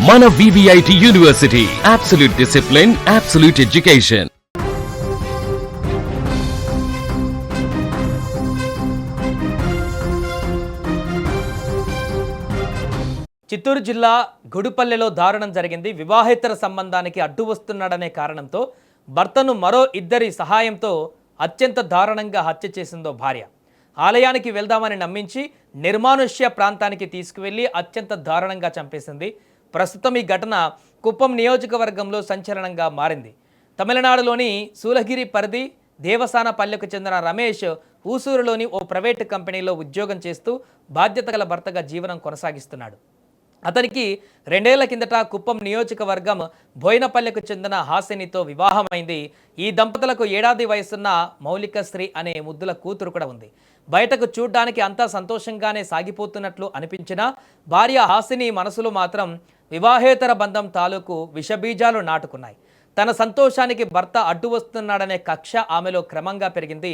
మన VVIT university, absolute discipline, absolute education. Chittoor జిల్లా గుడిపల్లెలో దారుణం జరిగింది. వివాహేతర సంబంధానికి అడ్డు వస్తున్నాడనే కారణంతో భర్తను మరో ఇద్దరి సహాయంతో అత్యంత దారుణంగా హత్య చేసిందో భార్య. ఆలయానికి వెళ్దామని నమ్మించి నిర్మానుష్య ప్రాంతానికి తీసుకువెళ్లి అత్యంత దారుణంగా చంపేసింది. ప్రస్తుతం ఈ ఘటన కుప్పం నియోజకవర్గంలో సంచలనంగా మారింది. తమిళనాడులోని సూలగిరి పరిధి దేవసానపల్లెకు చెందిన రమేష్ ఊసూరులోని ఓ ప్రైవేటు కంపెనీలో ఉద్యోగం చేస్తూ బాధ్యత గల భర్తగా జీవనం కొనసాగిస్తున్నాడు. అతనికి 2 ఏళ్ల కిందట కుప్పం నియోజకవర్గం బోయినపల్లెకు చెందిన హాసినితో వివాహమైంది. ఈ దంపతులకు ఏడాది వయసున్న మౌలికశ్రీ అనే ముద్దుల కూతురు కూడా ఉంది. బయటకు చూడ్డానికి అంతా సంతోషంగానే సాగిపోతున్నట్లు అనిపించినా భార్య హాసిని మనసులో మాత్రం వివాహేతర బంధం తాలూకు విషబీజాలు నాటుకున్నాయి. తన సంతోషానికి భర్త అడ్డు వస్తున్నాడనే కక్ష ఆమెలో క్రమంగా పెరిగింది.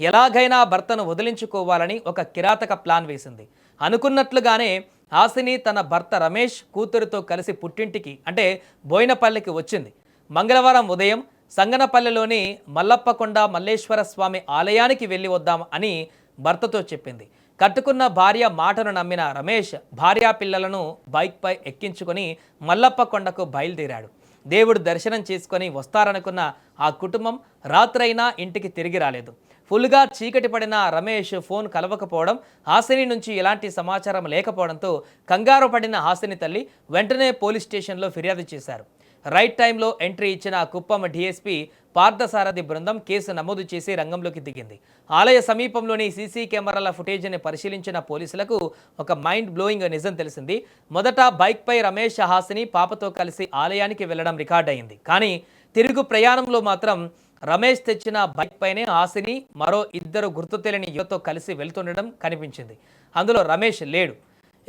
ఎలాగైనా భర్తను వదిలించుకోవాలని ఒక కిరాతక ప్లాన్ వేసింది. అనుకున్నట్లుగానే హాసిని తన భర్త రమేష్ కూతురుతో కలిసి పుట్టింటికి అంటే బోయినపల్లికి వచ్చింది. మంగళవారం ఉదయం సంగనపల్లెలోని మల్లప్పకొండ మల్లేశ్వర స్వామి ఆలయానికి వెళ్ళి వద్దాం అని భర్తతో చెప్పింది. కట్టుకున్న భార్య మాటను నమ్మిన రమేష్ భార్యా పిల్లలను బైక్పై ఎక్కించుకొని మల్లప్పకొండకు బయలుదేరాడు. దేవుడు దర్శనం చేసుకొని వస్తారనుకున్న ఆ కుటుంబం రాత్రైనా ఇంటికి తిరిగి రాలేదు. ఫుల్గా చీకటి పడిన రమేష్ ఫోన్ కలవకపోవడం, హాసిని నుంచి ఎలాంటి సమాచారం లేకపోవడంతో కంగారు పడిన హాసిని తల్లి వెంటనే పోలీస్ స్టేషన్లో ఫిర్యాదు చేశారు. రైట్ టైంలో ఎంట్రీ ఇచ్చిన కుప్పం డీఎస్పీ పార్థసారథి బృందం కేసు నమోదు చేసి రంగంలోకి దిగింది. ఆలయ సమీపంలోని సీసీ కెమెరాల ఫుటేజ్ని పరిశీలించిన పోలీసులకు ఒక మైండ్ బ్లోయింగ్ నిజం తెలిసింది. మొదట బైక్పై రమేష్ హాసిని పాపతో కలిసి ఆలయానికి వెళ్లడం రికార్డ్ అయింది. కానీ తిరుగు ప్రయాణంలో మాత్రం రమేష్ తెచ్చిన బైక్ పైనే హాసిని మరో ఇద్దరు గుర్తు తెలియని యువతో కలిసి వెళ్తుండడం కనిపించింది. అందులో రమేష్ లేడు.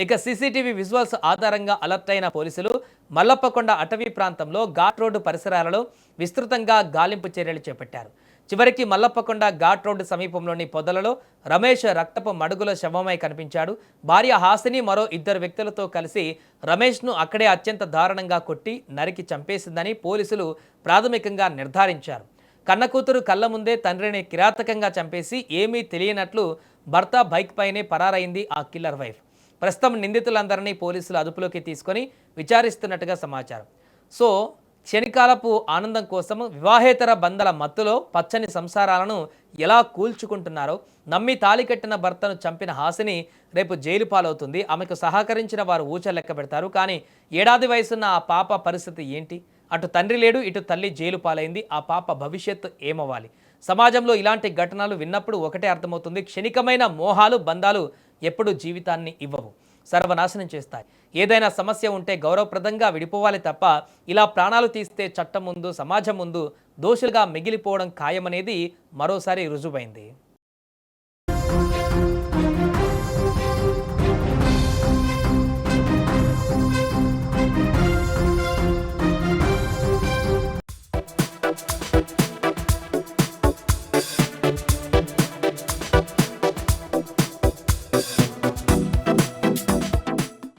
ఇక సీసీటీవీ విజువల్స్ ఆధారంగా అలర్ట్ అయిన పోలీసులు మల్లప్పకొండ అటవీ ప్రాంతంలో ఘాట్ రోడ్డు పరిసరాలలో విస్తృతంగా గాలింపు చర్యలు చేపట్టారు. చివరికి మల్లప్పకొండ ఘాట్ రోడ్డు సమీపంలోని పొదలలో రమేష్ రక్తపు మడుగుల శవమై కనిపించాడు. భార్య హాసిని మరో ఇద్దరు వ్యక్తులతో కలిసి రమేష్ను అక్కడే అత్యంత దారుణంగా కొట్టి నరికి చంపేసిందని పోలీసులు ప్రాథమికంగా నిర్ధారించారు. కన్న కూతురు కళ్ళ ముందే తండ్రిని కిరాతకంగా చంపేసి ఏమీ తెలియనట్లు భర్త బైక్ పైనే పరారైంది ఆ కిల్లర్ వైఫ్. ప్రస్తుతం నిందితులందరినీ పోలీసులు అదుపులోకి తీసుకొని విచారిస్తున్నట్టుగా సమాచారం. సో క్షణికాలపు ఆనందం కోసం వివాహేతర బంధాల మత్తులో పచ్చని సంసారాలను ఎలా కూల్చుకుంటున్నారో నమ్మి తాళి కట్టిన భర్తను చంపిన హాసిని రేపు జైలు పాలవుతుంది. ఆమెకు సహకరించిన వారు ఊచ లెక్క పెడతారు. కానీ ఏడాది వయసున్న ఆ పాప పరిస్థితి ఏంటి? అటు తండ్రి లేడు, ఇటు తల్లి జైలు పాలైంది. ఆ పాప భవిష్యత్తు ఏమవ్వాలి? సమాజంలో ఇలాంటి ఘటనలు విన్నప్పుడు ఒకటే అర్థమవుతుంది, క్షణికమైన మోహాలు బంధాలు ఎప్పుడూ జీవితాన్ని ఇవ్వవు, సర్వనాశనం చేస్తాయి. ఏదైనా సమస్య ఉంటే గౌరవప్రదంగా విడిపోవాలి తప్ప ఇలా ప్రాణాలు తీస్తే చట్టం ముందు సమాజం ముందు దోషులుగా మిగిలిపోవడం ఖాయమనేది మరోసారి రుజువైంది.